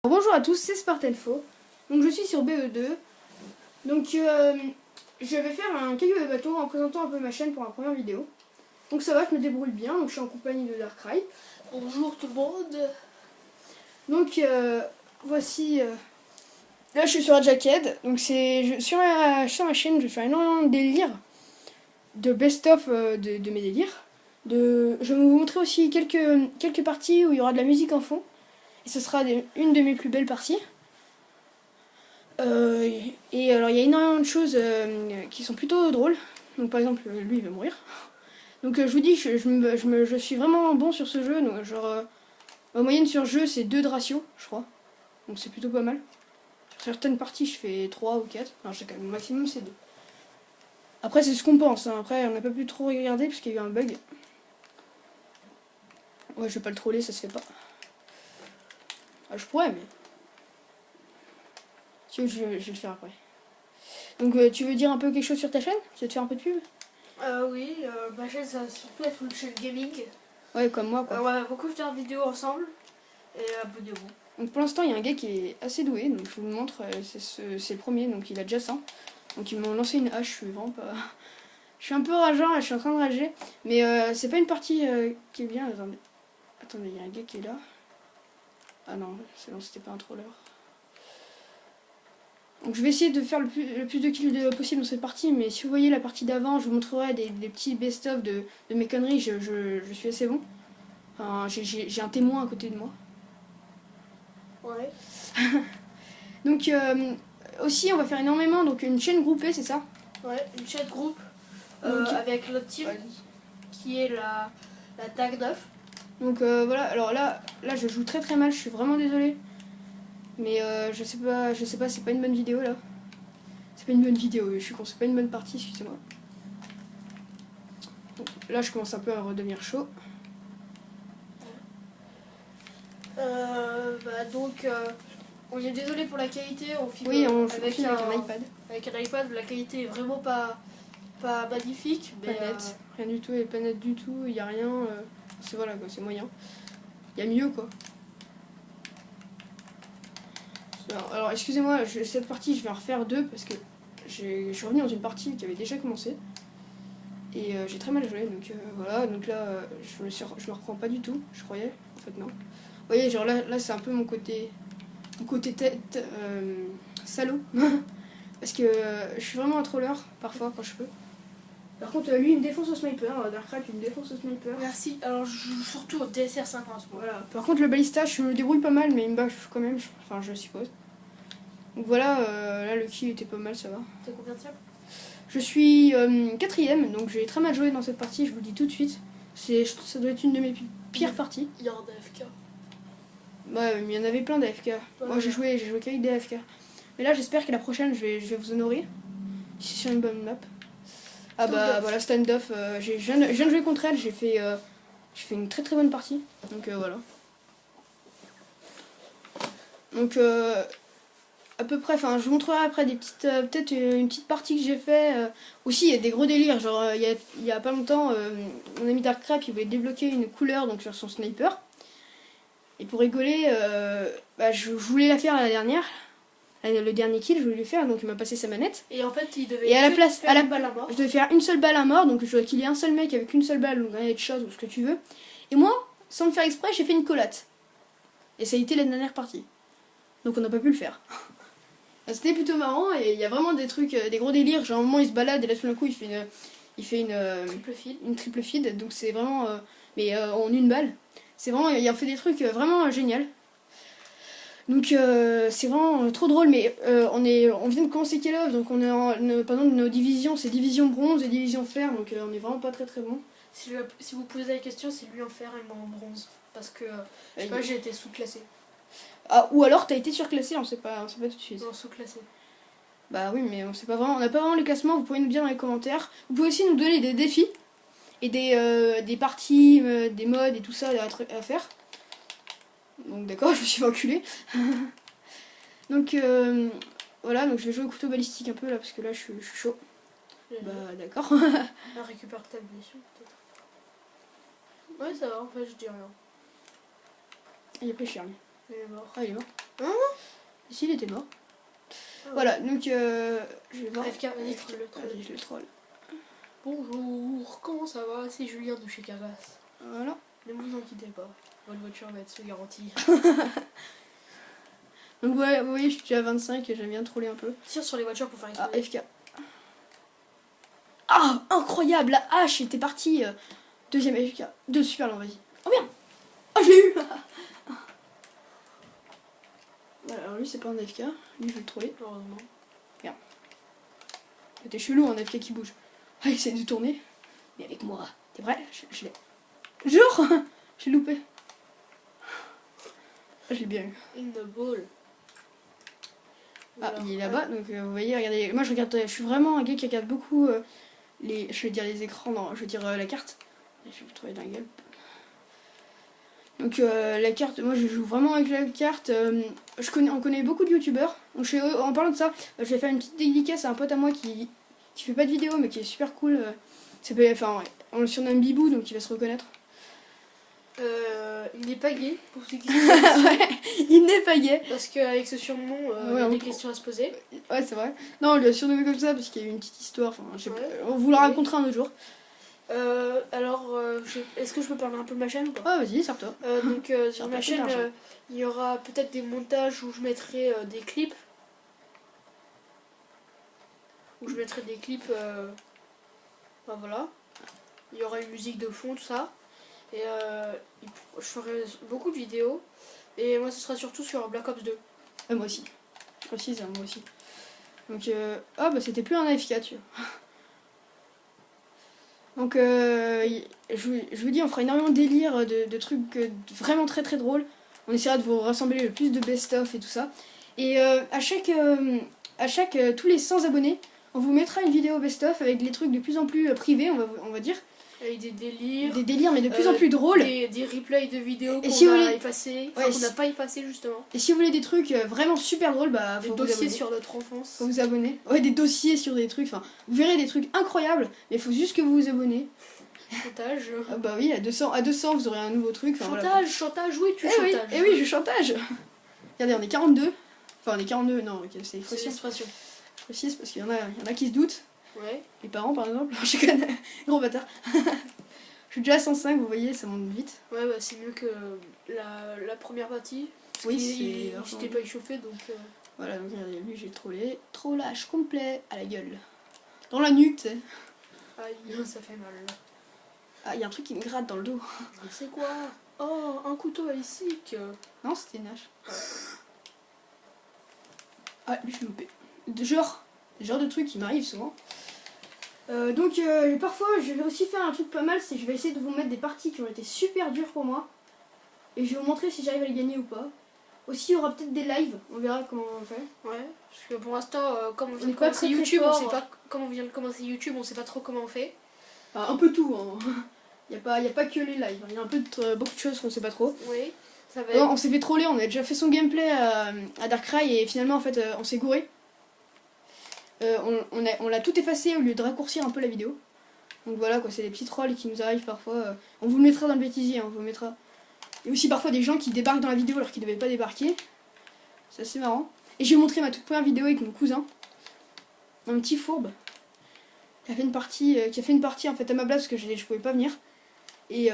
Bonjour à tous, c'est Spartelfo. Donc je suis sur BE2. Donc je vais faire un caillou de bateau en présentant un peu ma chaîne pour la première vidéo. Donc ça va, je me débrouille bien, donc je suis en compagnie de Darkrai. Bonjour tout le monde. Donc voici... Là je suis sur la Jacked. Donc sur ma chaîne je vais faire énormément de délires. De best-of de mes délires. Je vais vous montrer aussi quelques parties où il y aura de la musique en fond. Et ce sera une de mes plus belles parties. Et alors il y a énormément de choses qui sont plutôt drôles. Donc par exemple lui il va mourir. Donc je vous dis je suis vraiment bon sur ce jeu. Donc genre ma moyenne sur jeu c'est 2 de ratio je crois. Donc c'est plutôt pas mal. Sur certaines parties je fais 3 ou 4. Non je sais quand même, le maximum c'est 2. Après c'est ce qu'on pense hein. Après on n'a pas pu trop regarder parce qu'il y a eu un bug. Ouais je vais pas le troller, ça se fait pas. Ah, je pourrais mais... Je vais le faire après. Donc tu veux dire un peu quelque chose sur ta chaîne? Tu veux te faire un peu de pub? Oui, ma chaîne ça va surtout être une chaîne gaming. Ouais, comme moi quoi. On va beaucoup faire de vidéos ensemble. Et abonnez-vous. Donc pour l'instant il y a un gars qui est assez doué, donc je vous le montre, c'est le premier, donc il a déjà 100. Donc ils m'ont lancé une hache, je suis vraiment pas... Je suis un peu rageant, je suis en train de rager. Mais c'est pas une partie qui est bien, attendez, il y a un gars qui est là. Ah non, c'est bon, c'était pas un troller. Donc je vais essayer de faire le plus de kills possible dans cette partie, mais si vous voyez la partie d'avant, je vous montrerai des petits best-of de mes conneries, je suis assez bon. Enfin, j'ai un témoin à côté de moi. Ouais. Donc aussi on va faire énormément, donc une chaîne groupée c'est ça? Ouais, une chaîne groupe Donc, avec l'autre team qui est la tag 9. Donc voilà, alors là je joue très mal, je suis vraiment désolée. Mais je sais pas, c'est pas une bonne vidéo là. C'est pas une bonne vidéo, je suis con, c'est pas une bonne partie, excusez-moi. Là je commence un peu à redevenir chaud. On est désolé pour la qualité, on filme, Oui, on avec filme avec un iPad. Avec un iPad, la qualité est vraiment pas magnifique. Pas net, rien du tout, elle est pas nette du tout, il y a rien. C'est voilà quoi, c'est moyen. Il y a mieux quoi. Alors excusez-moi, cette partie je vais en refaire 2 parce que je suis revenu dans une partie qui avait déjà commencé. Et j'ai très mal joué, donc voilà, donc là je me reprends pas du tout, je croyais, en fait non. Vous voyez, genre là c'est un peu mon côté tête salaud. Parce que je suis vraiment un troller parfois quand je peux. Par contre lui il me défonce au sniper, Darkrai il me défonce au sniper. Merci, alors je joue surtout au DSR 50. Voilà. Par contre le balista je me débrouille pas mal mais il me bat quand même, enfin je suppose. Donc voilà, là le kill était pas mal, ça va. T'es combien de tiers? Je suis 4ème, donc j'ai très mal joué dans cette partie, je vous le dis tout de suite. Ça doit être une de mes pires parties. Il y a un AFK. Ouais, mais il y en avait plein d'AFK. Moi j'ai joué qu'avec des AFK. Mais là j'espère que la prochaine je vais vous honorer. Si c'est sur une bonne map. Ah bah voilà, stand-off. Je viens de jouer contre elle, j'ai fait une très bonne partie. Donc voilà. Donc à peu près, enfin je vous montrerai après des petites, peut-être une petite partie que j'ai fait. Aussi il y a des gros délires, genre il y a pas longtemps, mon ami Darkrai il voulait débloquer une couleur donc sur son sniper. Et pour rigoler, je voulais la faire à la dernière. Le dernier kill, je voulais le faire, donc il m'a passé sa manette. Et en fait, il devait. Et à la place, faire une balle à mort. je devais faire une seule balle à mort, donc je dois killer un seul mec avec une seule balle, donc un headshot ou ce que tu veux. Et moi, sans me faire exprès, j'ai fait une collate. Et ça a été la dernière partie. Donc on n'a pas pu le faire. C'était plutôt marrant et il y a vraiment des trucs, des gros délires. Genre, à un moment, il se balade et là, tout d'un coup, il fait une triple feed. Donc c'est vraiment, mais en une balle. C'est vraiment, il a fait des trucs vraiment géniaux. Donc c'est vraiment trop drôle, mais on vient de commencer Call of, donc on est pendant nos divisions, c'est division bronze et division fer, donc on est vraiment pas très bon. Si vous posez la question, c'est lui en fer et moi en bronze. Parce que, je sais pas, j'ai été sous-classé. Ah, ou alors t'as été surclassé, on sait pas tout de suite. Non, sous-classé. Bah oui, mais on sait pas vraiment, on n'a pas vraiment les classements, vous pouvez nous dire dans les commentaires. Vous pouvez aussi nous donner des défis et des parties, des modes et tout ça à faire. Donc d'accord, je me suis fait enculer. Donc voilà, donc je vais jouer au couteau balistique un peu là parce que là je suis chaud. Bah d'accord. Récupère ta munition peut-être. Ouais, ça va, en fait je dis rien. Et après Charlie. Il est mort. Ah, il est mort. Hein? Ici, il était mort. Ah, Voilà, donc je vais voir. FK, vas-y, troll le troll. Vas-y, je le troll. Bonjour, comment ça va? C'est Julien de chez Cavas. Voilà. Ne vous inquiétez pas, votre voiture va être sous garantie. Donc ouais, vous voyez, je suis déjà à 25 et j'aime bien troller un peu. Tire sur les voitures pour faire Ah, exploser. FK. Ah, incroyable, la hache était partie. Deuxième FK. Deux super longs, vas-y. Oh merde. Oh, je l'ai eu. Voilà, alors lui, c'est pas un FK. Lui, je vais le troller. Heureusement. C'était chelou, un FK qui bouge. Ah, il essaie de tourner. Mais avec moi. T'es prêt? Je l'ai. Genre. J'ai loupé. Ah, je l'ai bien eu. In the ball. Ah, Voilà. il est là-bas, donc vous voyez, regardez, moi je suis vraiment un gars qui regarde beaucoup je vais dire les écrans, non, je veux dire la carte. Je vais vous trouver dans la gueule. Donc la carte, moi je joue vraiment avec la carte. On connaît beaucoup de youtubeurs. Donc en parlant de ça, je vais faire une petite dédicace à un pote à moi qui fait pas de vidéo mais qui est super cool. Enfin, on le surnomme Bibou, donc il va se reconnaître. Il n'est pas gay, pour ceux qui Ouais, il n'est pas gay. parce qu'avec ce surnom, il y a des questions à se poser. Ouais, c'est vrai. Non, on lui a surnommé comme ça parce qu'il y a eu une petite histoire. Enfin, je sais Ouais. pas, on vous la racontera un autre jour. Est-ce que je peux parler un peu de ma chaîne ou pas? Ah, vas-y, sors-toi. Donc sur ma chaîne, il y aura peut-être des montages où je mettrai des clips. Où je mettrai des clips. Enfin, voilà. Il y aura une musique de fond, tout ça. Et je ferai beaucoup de vidéos. Et moi, ce sera surtout sur Black Ops 2. Moi aussi. Je précise, hein, moi aussi. Donc, ah, bah c'était plus un AFK, tu vois. Donc, je vous dis, on fera énormément de délire, de trucs vraiment très très drôles. On essaiera de vous rassembler le plus de best-of et tout ça. Et à chaque tous les 100 abonnés, on vous mettra une vidéo best-of avec les trucs de plus en plus privés, on va dire. Avec des délires. Des délires, mais de plus en plus drôles. Des replays de vidéos qu'on si vous a voulez- effacés. Ouais, Enfin, qu'on n'a pas effacés, justement. Et si vous voulez des trucs vraiment super drôles, bah Des faut vous dossiers abonner. sur notre enfance. Faut vous abonner. Ouais, des dossiers sur des trucs. Enfin, vous verrez des trucs incroyables, mais il faut juste que vous vous abonnez. Chantage. Ah bah oui, à 200 vous aurez un nouveau truc. Enfin, Chantage, voilà. chantage, oui, tu Eh oui, chantages. eh oui, je chantage. Regardez, on est 42. Enfin, on est 42, non, ok, c'est C'est précis. l'expression. Je précise parce qu'il y en a qui se doutent. Ouais. Les parents, par exemple. Je connais. Gros bâtard. Je suis déjà à 105, vous voyez, ça monte vite. Ouais, bah c'est mieux que la première partie. Oui, il c'est s'était pas échauffé, donc... Voilà, donc regardez, lui, j'ai trollé. Trollage complet à la gueule. Dans la nuque, tu sais. Aïe, ça fait mal. Ah, il y a un truc qui me gratte dans le dos. C'est quoi? Oh, un couteau alicique. Non, c'était une hache. Ah, lui, je l'ai loupé. Genre de truc qui m'arrive souvent. Donc, parfois, je vais aussi faire un truc pas mal, c'est je vais essayer de vous mettre des parties qui ont été super dures pour moi. Et je vais vous montrer si j'arrive à les gagner ou pas. Aussi, il y aura peut-être des lives, on verra comment on fait. Ouais, parce que pour l'instant, comme on vient On de est pas commencer très, très YouTube, fort. on sait pas... Comme on vient de commencer YouTube, on sait pas trop comment on fait. Enfin, un peu tout, hein. Il n'y a pas que les lives, il y a un peu beaucoup de choses qu'on sait pas trop. Oui, ça va Non, être... on s'est fait troller, on a déjà fait son gameplay à Darkrai et finalement en fait on s'est gouré. On l'a tout effacé au lieu de raccourcir un peu la vidéo. Donc voilà quoi, c'est des petits trolls qui nous arrivent parfois. On vous le mettra dans le bêtisier, on vous le mettra. Et aussi parfois des gens qui débarquent dans la vidéo alors qu'ils ne devaient pas débarquer. C'est assez marrant. Et j'ai montré ma toute première vidéo avec mon cousin. Un petit fourbe. Qui a fait une partie en fait à ma place parce que je pouvais pas venir. Et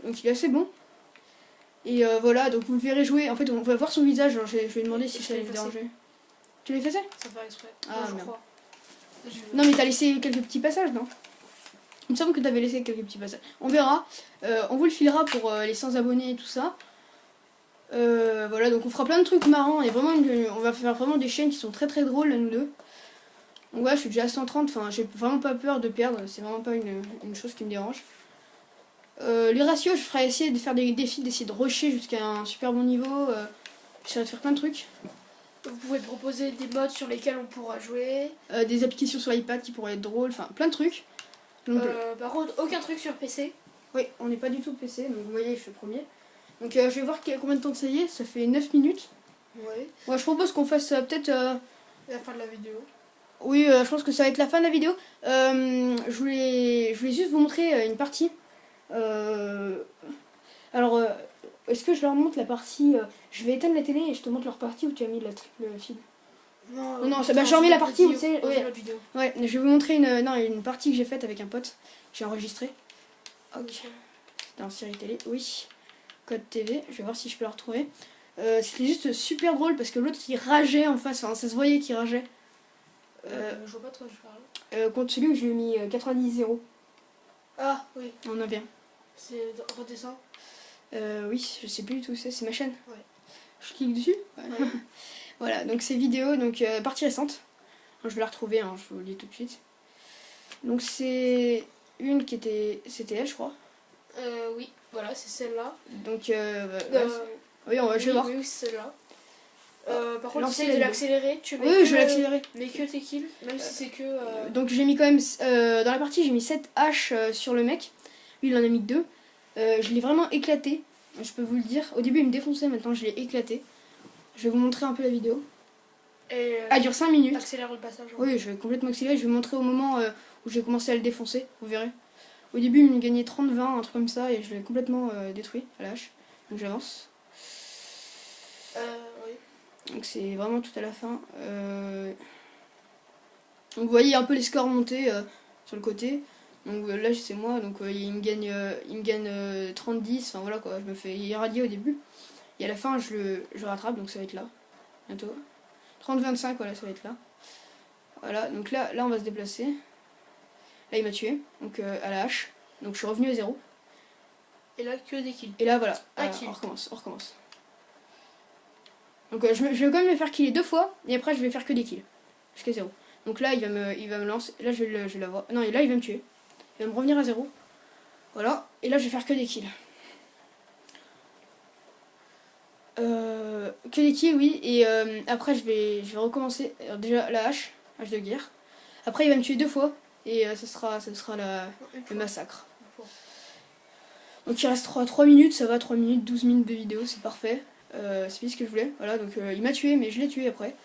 donc il est assez bon. Et voilà, donc vous le verrez jouer. En fait, on va voir son visage. Alors je vais lui demander si ça allait vous déranger. Tu l'as effacé? Ça fait exprès. Ah, Moi, je merde. crois. Non, mais t'as laissé quelques petits passages, non? Il me semble que t'avais laissé quelques petits passages. On verra. On vous le filera pour les 100 abonnés et tout ça. Voilà, donc on fera plein de trucs marrants. Et vraiment, on va faire vraiment des chaînes qui sont très très drôles, nous deux. Donc ouais, je suis déjà à 130. Enfin, j'ai vraiment pas peur de perdre. C'est vraiment pas une chose qui me dérange. Les ratios, je ferai essayer de faire des défis, d'essayer de rusher jusqu'à un super bon niveau. J'essaierai de faire plein de trucs. Vous pouvez proposer des modes sur lesquels on pourra jouer. Des applications sur iPad qui pourraient être drôles. Enfin, plein de trucs. Donc, Par contre, aucun truc sur PC. oui, on n'est pas du tout PC. Donc vous voyez, je suis le premier. Donc je vais voir combien de temps ça y est. Ça fait 9 minutes. Ouais. Moi, je propose qu'on fasse peut-être... La fin de la vidéo. Oui, je pense que ça va être la fin de la vidéo. Je voulais juste vous montrer une partie. Alors, Est-ce que je leur montre la partie... je vais éteindre la télé et je te montre leur partie où tu as mis la triple fil. Non, Non, je remets la partie où tu sais... Ouais. Ouais, je vais vous montrer une partie que j'ai faite avec un pote. J'ai enregistré. Ok. Dans série télé, oui. Code TV, je vais voir si je peux la retrouver. C'était juste super drôle parce que l'autre il rageait en face, enfin ça se voyait qu'il rageait. Je vois pas de quoi je parle. Contre celui où je lui ai mis 90-0. Ah oui. On a bien. C'est redescend. Oui, je sais plus du tout, c'est ma chaîne. Ouais. Je clique dessus. Ouais. Voilà, donc c'est vidéo, donc partie récente. Je vais la retrouver, hein, je vous le dis tout de suite. Donc c'est une qui était... C'était elle, je crois. Oui, voilà, c'est celle-là. Donc, oui, je vais voir. Oui, c'est celle-là. Par contre, Lancer essaye la de vidéo. l'accélérer. Tu mets Oui, je vais l'accélérer. Mais que tes kills, même si c'est que... Donc j'ai mis quand même... dans la partie, j'ai mis 7 haches sur le mec. Lui, il en a mis 2. Je l'ai vraiment éclaté, je peux vous le dire. Au début, il me défonçait, maintenant je l'ai éclaté. Je vais vous montrer un peu la vidéo. Et Elle dure 5 minutes. accélère le passage. Hein. Oui, je vais complètement accélérer. Je vais vous montrer au moment où j'ai commencé à le défoncer. Vous verrez. Au début, il me gagnait 30-20, un truc comme ça, et je l'ai complètement détruit à la hache. Donc j'avance. Oui. Donc c'est vraiment tout à la fin. Donc vous voyez un peu les scores monter sur le côté. Donc là c'est moi, donc il me gagne 30-10, enfin voilà quoi, je me fais irradier au début. Et à la fin je rattrape, donc ça va être là, bientôt. 30-25, voilà, ça va être là. Voilà, donc là on va se déplacer. Là il m'a tué, donc à la hache. Donc je suis revenu à 0. Et là que des kills. Et là voilà, on recommence. Donc je vais quand même me faire killer 2 fois, et après je vais faire que des kills. Jusqu'à 0. Donc là il va me lancer, là je vais l'avoir. Non, et là il va me tuer. Il va me revenir à 0. Voilà, et là je vais faire que des kills. Que des kills, oui, et après je vais recommencer. Alors, déjà la hache de guerre. Après il va me tuer 2 fois, et ça sera le massacre. Donc il reste 3 minutes, ça va, 3 minutes, 12 minutes de vidéo, c'est parfait. C'est bien ce que je voulais. Voilà, donc il m'a tué, mais je l'ai tué après.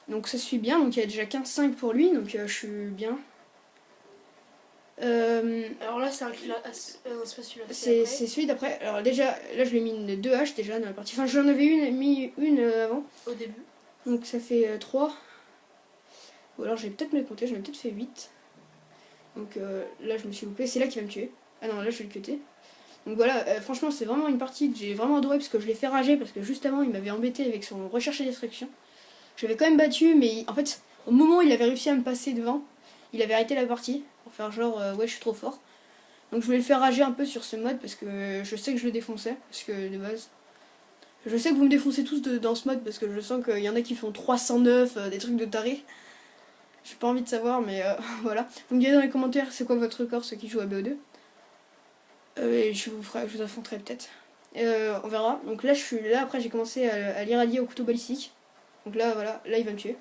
Donc ça suit bien, donc il y a déjà 15-5 pour lui, donc je suis bien. Alors là c'est un kill, c'est pas celui-là. C'est celui d'après. Alors déjà, là je lui ai mis 2 haches déjà dans la partie. Enfin j'en avais mis une avant. Au début. Donc ça fait 3. Ou alors j'ai peut-être mal compté, j'en ai peut-être fait 8. Donc là je me suis loupé, c'est là qu'il va me tuer. Ah non, là je vais le cutter. Donc voilà, franchement c'est vraiment une partie que j'ai vraiment adoré parce que je l'ai fait rager parce que juste avant il m'avait embêté avec son recherche et destruction. J'avais quand même battu, mais en fait au moment où il avait réussi à me passer devant, il avait arrêté la partie pour faire genre ouais je suis trop fort. Donc je voulais le faire rager un peu sur ce mode parce que je sais que je le défonçais, parce que de base. Je sais que vous me défoncez tous dans ce mode parce que je sens qu'il y en a qui font 309, des trucs de taré. J'ai pas envie de savoir, mais voilà. Vous me direz dans les commentaires c'est quoi votre record, ceux qui jouent à BO2. Et je vous affronterai peut-être. On verra. Donc là je suis là, après j'ai commencé à l'irradier au couteau balistique. Donc là voilà, là il va me tuer.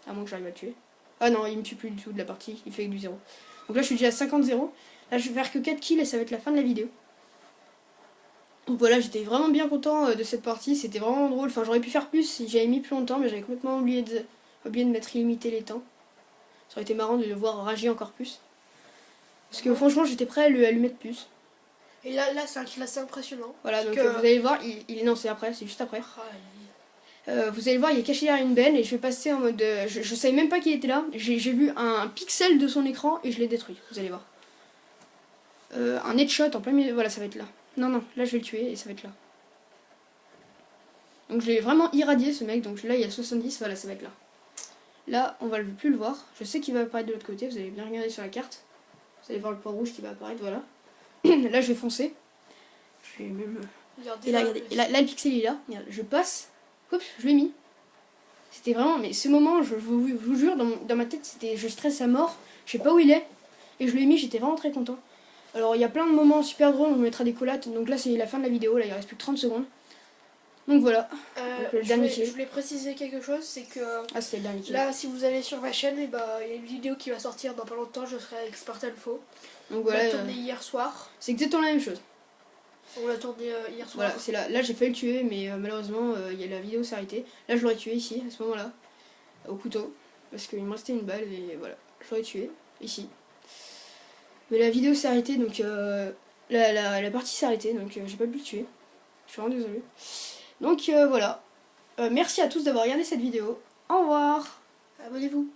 À moins que j'arrive à le tuer. Ah non, il me tue plus du tout de la partie, il fait que du 0. Donc là je suis déjà à 50-0. Là je vais faire que 4 kills et ça va être la fin de la vidéo. Donc voilà, j'étais vraiment bien content de cette partie, c'était vraiment drôle. Enfin j'aurais pu faire plus si j'avais mis plus longtemps, mais j'avais complètement oublié de mettre illimité les temps. Ça aurait été marrant de le voir rager encore plus. Parce que franchement j'étais prêt à lui mettre plus. Et là c'est un kill assez impressionnant. Voilà, donc vous allez voir, non c'est après, c'est juste après. Vous allez voir, il est caché derrière une benne et je vais passer en mode... je savais même pas qu'il était là. J'ai vu un pixel de son écran et je l'ai détruit, vous allez voir. Un headshot en plein milieu, voilà ça va être là. Non, là je vais le tuer et ça va être là. Donc je l'ai vraiment irradié ce mec, donc là il y a 70, voilà ça va être là. Là on va plus le voir, je sais qu'il va apparaître de l'autre côté, vous allez bien regarder sur la carte. Vous allez voir le point rouge qui va apparaître, voilà. Là je vais foncer. Je vais même... Et là, regardez, là le pixel il est là, regarde, je passe. Oups, je l'ai mis. C'était vraiment, mais ce moment, je vous jure, dans ma tête, c'était, je stresse à mort. Je sais pas où il est. Et je l'ai mis, j'étais vraiment très content. Alors, il y a plein de moments super drôles, on mettra des collates. Donc là, c'est la fin de la vidéo, là, il reste plus que 30 secondes. Donc voilà. Donc, le dernier kill. Je voulais préciser quelque chose, c'est que ah, c'était le dernier kill. Là, si vous allez sur ma chaîne, il y a une vidéo qui va sortir dans pas longtemps, je serai avec Spartan Faux. Donc voilà. On l'a tourné hier soir. C'est exactement la même chose. On l'a tourné hier soir. Voilà, c'est là j'ai failli le tuer, mais malheureusement, la vidéo s'est arrêtée. Là, je l'aurais tué ici, à ce moment-là, au couteau, parce qu'il me restait une balle, et voilà, je l'aurais tué, ici. Mais la vidéo s'est arrêtée, donc la partie s'est arrêtée, donc j'ai pas pu le tuer. Je suis vraiment désolée. Donc voilà. Merci à tous d'avoir regardé cette vidéo. Au revoir. Abonnez-vous.